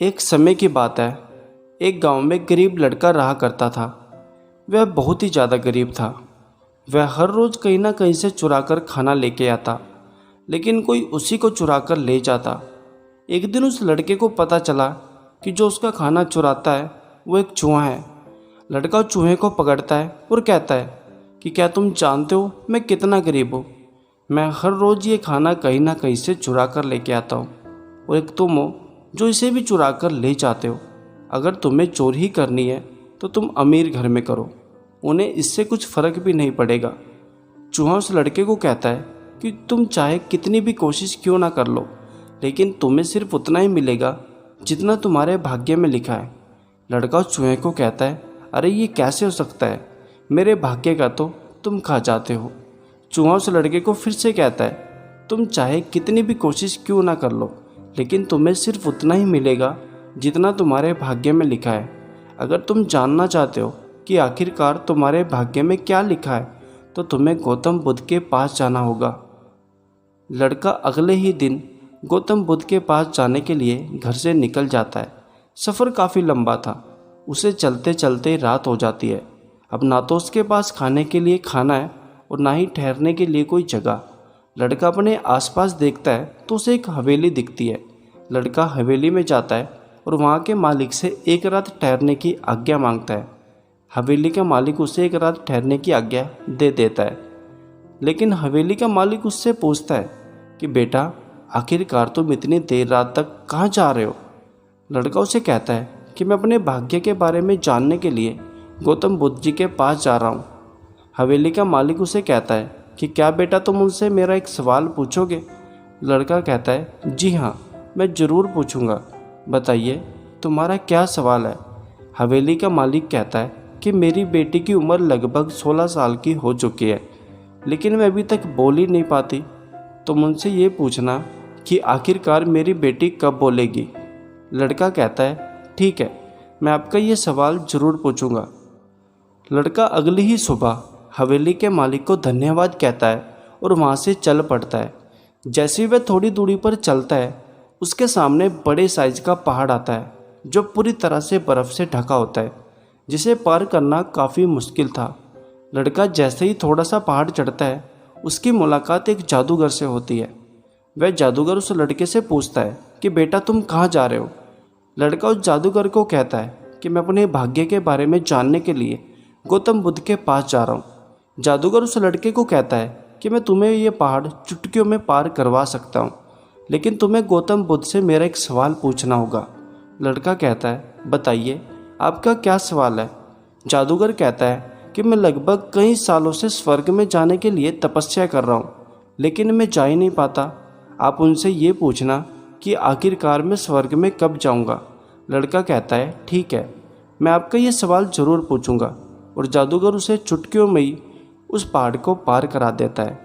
एक समय की बात है। एक गांव में एक गरीब लड़का रहा करता था। वह बहुत ही ज़्यादा गरीब था। वह हर रोज़ कहीं ना कहीं से चुरा कर खाना लेके आता, लेकिन कोई उसी को चुरा कर ले जाता। एक दिन उस लड़के को पता चला कि जो उसका खाना चुराता है वो एक चूहा है। लड़का चूहे को पकड़ता है और कहता है कि क्या तुम जानते हो मैं कितना गरीब हूँ। मैं हर रोज़ ये खाना कहीं ना कहीं से चुरा कर लेके आता हूँ, और एक तुम हो जो इसे भी चुरा कर ले जाते हो। अगर तुम्हें चोरी ही करनी है तो तुम अमीर घर में करो, उन्हें इससे कुछ फ़र्क भी नहीं पड़ेगा। चूहा उस लड़के को कहता है कि तुम चाहे कितनी भी कोशिश क्यों ना कर लो, लेकिन तुम्हें सिर्फ उतना ही मिलेगा जितना तुम्हारे भाग्य में लिखा है। लड़का उस चूहे को कहता है, अरे ये कैसे हो सकता है, मेरे भाग्य का तो तुम खा जाते हो। चूहा उस लड़के को फिर से कहता है, तुम चाहे कितनी भी कोशिश क्यों ना कर लो, लेकिन तुम्हें सिर्फ उतना ही मिलेगा जितना तुम्हारे भाग्य में लिखा है। अगर तुम जानना चाहते हो कि आखिरकार तुम्हारे भाग्य में क्या लिखा है, तो तुम्हें गौतम बुद्ध के पास जाना होगा। लड़का अगले ही दिन गौतम बुद्ध के पास जाने के लिए घर से निकल जाता है। सफ़र काफ़ी लंबा था। उसे चलते चलते रात हो जाती है। अब ना तो उसके पास खाने के लिए खाना है और ना ही ठहरने के लिए कोई जगह। लड़का अपने आसपास देखता है तो उसे एक हवेली दिखती है। लड़का हवेली में जाता है और वहाँ के मालिक से एक रात ठहरने की आज्ञा मांगता है। हवेली का मालिक उसे एक रात ठहरने की आज्ञा दे देता है, लेकिन हवेली का मालिक उससे पूछता है कि बेटा, आखिरकार तुम इतनी देर रात तक कहाँ जा रहे हो। लड़का उसे कहता है कि मैं अपने भाग्य के बारे में जानने के लिए गौतम बुद्ध जी के पास जा रहा हूँ। हवेली का मालिक उसे कहता है कि क्या बेटा तुम उनसे मेरा एक सवाल पूछोगे। लड़का कहता है, जी हाँ, मैं ज़रूर पूछूंगा, बताइए तुम्हारा क्या सवाल है। हवेली का मालिक कहता है कि मेरी बेटी की उम्र लगभग 16 साल की हो चुकी है, लेकिन मैं अभी तक बोल ही नहीं पाती। तुम उनसे ये पूछना कि आखिरकार मेरी बेटी कब बोलेगी। लड़का कहता है, ठीक है, मैं आपका ये सवाल ज़रूर पूछूंगा। लड़का अगली ही सुबह हवेली के मालिक को धन्यवाद कहता है और वहाँ से चल पड़ता है। जैसे ही वह थोड़ी दूरी पर चलता है, उसके सामने बड़े साइज का पहाड़ आता है जो पूरी तरह से बर्फ़ से ढका होता है, जिसे पार करना काफ़ी मुश्किल था। लड़का जैसे ही थोड़ा सा पहाड़ चढ़ता है, उसकी मुलाकात एक जादूगर से होती है। वह जादूगर उस लड़के से पूछता है कि बेटा तुम कहाँ जा रहे हो। लड़का उस जादूगर को कहता है कि मैं अपने भाग्य के बारे में जानने के लिए गौतम बुद्ध के पास जा रहा हूँ। जादूगर उस लड़के को कहता है कि मैं तुम्हें ये पहाड़ चुटकियों में पार करवा सकता हूँ, लेकिन तुम्हें गौतम बुद्ध से मेरा एक सवाल पूछना होगा। लड़का कहता है, बताइए आपका क्या सवाल है। जादूगर कहता है कि मैं लगभग कई सालों से स्वर्ग में जाने के लिए तपस्या कर रहा हूँ, लेकिन मैं जा ही नहीं पाता। आप उनसे ये पूछना कि आखिरकार मैं स्वर्ग में कब जाऊँगा। लड़का कहता है, ठीक है, मैं आपका ये सवाल ज़रूर पूछूंगा। और जादूगर उसे चुटकियों में ही उस पहाड़ को पार करा देता है।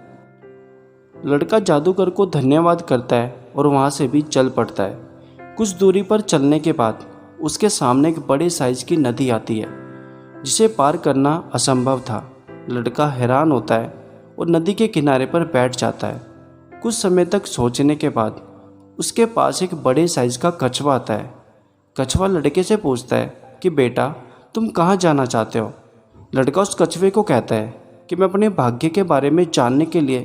लड़का जादूगर को धन्यवाद करता है और वहाँ से भी चल पड़ता है। कुछ दूरी पर चलने के बाद उसके सामने एक बड़े साइज की नदी आती है, जिसे पार करना असंभव था। लड़का हैरान होता है और नदी के किनारे पर बैठ जाता है। कुछ समय तक सोचने के बाद उसके पास एक बड़े साइज का कछुआ आता है। कछुआ लड़के से पूछता है कि बेटा तुम कहाँ जाना चाहते हो। लड़का उस कछुए को कहता है कि मैं अपने भाग्य के बारे में जानने के लिए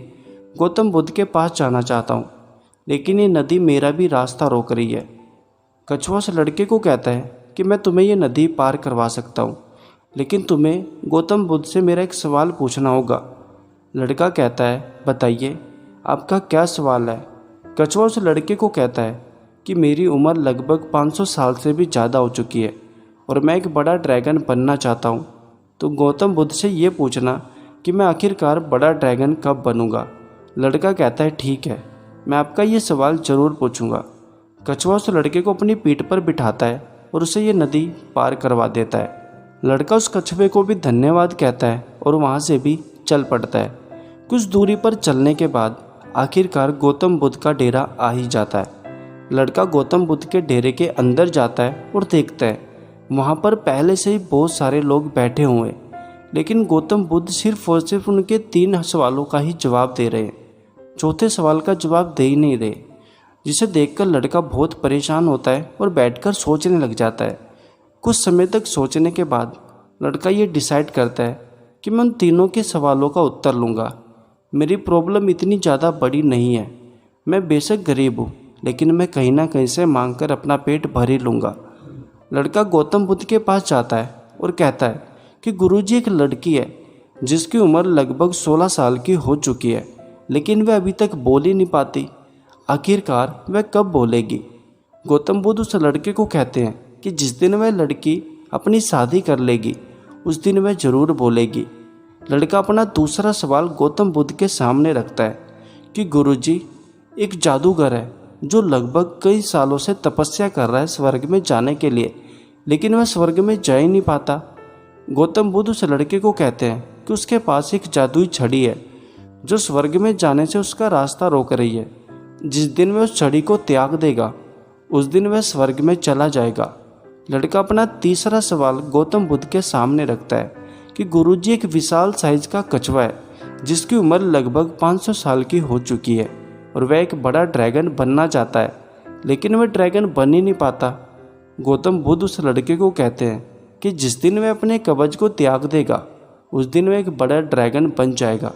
गौतम बुद्ध के पास जाना चाहता हूँ, लेकिन ये नदी मेरा भी रास्ता रोक रही है। कछुआ उस लड़के को कहता है कि मैं तुम्हें ये नदी पार करवा सकता हूँ, लेकिन तुम्हें गौतम बुद्ध से मेरा एक सवाल पूछना होगा। लड़का कहता है, बताइए आपका क्या सवाल है। कछुआ उस लड़के को कहता है कि मेरी उम्र लगभग 500 साल से भी ज़्यादा हो चुकी है और मैं एक बड़ा ड्रैगन बनना चाहता हूँ, तो गौतम बुद्ध से ये पूछना कि मैं आखिरकार बड़ा ड्रैगन कब बनूंगा। लड़का कहता है, ठीक है, मैं आपका ये सवाल ज़रूर पूछूंगा। कछुआ उस लड़के को अपनी पीठ पर बिठाता है और उसे ये नदी पार करवा देता है। लड़का उस कछुए को भी धन्यवाद कहता है और वहाँ से भी चल पड़ता है। कुछ दूरी पर चलने के बाद आखिरकार गौतम बुद्ध का डेरा आ ही जाता है। लड़का गौतम बुद्ध के डेरे के अंदर जाता है और देखता है वहाँ पर पहले से ही बहुत सारे लोग बैठे हुए हैं, लेकिन गौतम बुद्ध सिर्फ और सिर्फ उनके 3 सवालों का ही जवाब दे रहे हैं। चौथे सवाल का जवाब दे ही नहीं रहे। जिसे देखकर लड़का बहुत परेशान होता है और बैठकर सोचने लग जाता है। कुछ समय तक सोचने के बाद लड़का ये डिसाइड करता है कि मैं उन तीनों के सवालों का उत्तर लूँगा। मेरी प्रॉब्लम इतनी ज़्यादा बड़ी नहीं है, मैं बेशक गरीब हूँ, लेकिन मैं कहीं ना कहीं से मांग कर अपना पेट भर ही लूँगा। लड़का गौतम बुद्ध के पास जाता है और कहता है कि गुरुजी, एक लड़की है जिसकी उम्र लगभग 16 साल की हो चुकी है, लेकिन वह अभी तक बोल ही नहीं पाती। आखिरकार वह कब बोलेगी? गौतम बुद्ध उस लड़के को कहते हैं कि जिस दिन वह लड़की अपनी शादी कर लेगी उस दिन वह ज़रूर बोलेगी। लड़का अपना दूसरा सवाल गौतम बुद्ध के सामने रखता है कि गुरुजी, एक जादूगर है जो लगभग कई सालों से तपस्या कर रहा है स्वर्ग में जाने के लिए, लेकिन वह स्वर्ग में जा ही नहीं पाता। गौतम बुद्ध उस लड़के को कहते हैं कि उसके पास एक जादुई छड़ी है जो स्वर्ग में जाने से उसका रास्ता रोक रही है। जिस दिन वह उस छड़ी को त्याग देगा उस दिन वह स्वर्ग में चला जाएगा। लड़का अपना तीसरा सवाल गौतम बुद्ध के सामने रखता है कि गुरुजी, एक विशाल साइज का कछुआ है जिसकी उम्र लगभग 500 साल की हो चुकी है और वह एक बड़ा ड्रैगन बनना चाहता है, लेकिन वह ड्रैगन बन ही नहीं पाता। गौतम बुद्ध उस लड़के को कहते हैं कि जिस दिन वह अपने कवच को त्याग देगा उस दिन वह एक बड़ा ड्रैगन बन जाएगा।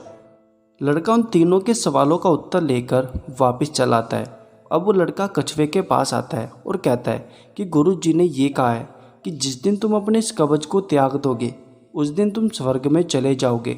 लड़का उन तीनों के सवालों का उत्तर लेकर वापस चला आता है। अब वो लड़का कछुए के पास आता है और कहता है कि गुरुजी ने ये कहा है कि जिस दिन तुम अपने इस कवच को त्याग दोगे उस दिन तुम स्वर्ग में चले जाओगे।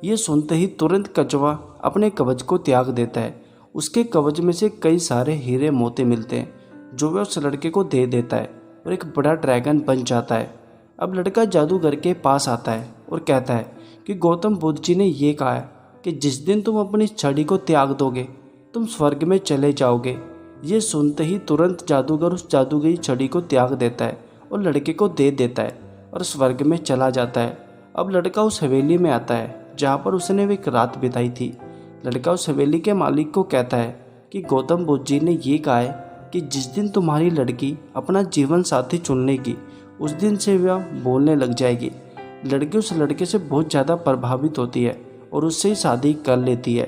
ये सुनते ही तुरंत कछुआ अपने कवच को त्याग देता है। उसके कवच में से कई सारे हीरे मोती मिलते हैं जो वह उस लड़के को दे देता है और एक बड़ा ड्रैगन बन जाता है। अब लड़का जादूगर के पास आता है और कहता है कि गौतम बुद्ध जी ने ये कहा है कि जिस दिन तुम अपनी छड़ी को त्याग दोगे तुम स्वर्ग में चले जाओगे। ये सुनते ही तुरंत जादूगर उस जादूगरी छड़ी को त्याग देता है और लड़के को दे देता है और स्वर्ग में चला जाता है। अब लड़का उस हवेली में आता है जहाँ पर उसने एक रात बिताई थी। लड़का उस हवेली के मालिक को कहता है कि गौतम बुद्ध जी ने ये कहा है कि जिस दिन तुम्हारी लड़की अपना जीवन साथी चुन लेगी उस दिन से वह बोलने लग जाएगी। लड़की उस लड़के से बहुत ज़्यादा प्रभावित होती है और उससे ही शादी कर लेती है।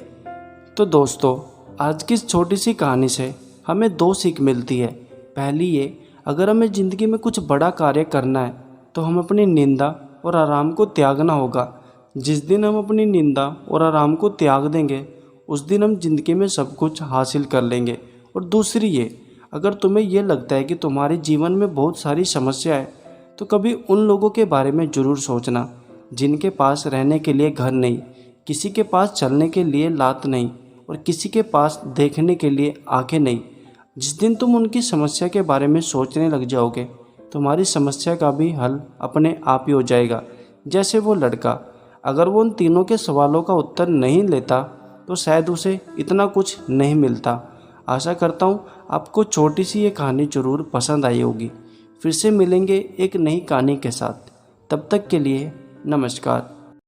तो दोस्तों, आज की इस छोटी सी कहानी से हमें 2 सीख मिलती है। पहली ये, अगर हमें ज़िंदगी में कुछ बड़ा कार्य करना है तो हम अपनी निंदा और आराम को त्यागना होगा। जिस दिन हम अपनी निंदा और आराम को त्याग देंगे उस दिन हम ज़िंदगी में सब कुछ हासिल कर लेंगे। और दूसरी ये, अगर तुम्हें ये लगता है कि तुम्हारे जीवन में बहुत सारी समस्या है तो कभी उन लोगों के बारे में ज़रूर सोचना जिनके पास रहने के लिए घर नहीं, किसी के पास चलने के लिए लात नहीं और किसी के पास देखने के लिए आंखें नहीं। जिस दिन तुम उनकी समस्या के बारे में सोचने लग जाओगे तुम्हारी समस्या का भी हल अपने आप ही हो जाएगा। जैसे वो लड़का, अगर वो उन तीनों के सवालों का उत्तर नहीं लेता तो शायद उसे इतना कुछ नहीं मिलता। आशा करता हूँ आपको छोटी सी ये कहानी ज़रूर पसंद आई होगी। फिर से मिलेंगे एक नई कहानी के साथ। तब तक के लिए नमस्कार।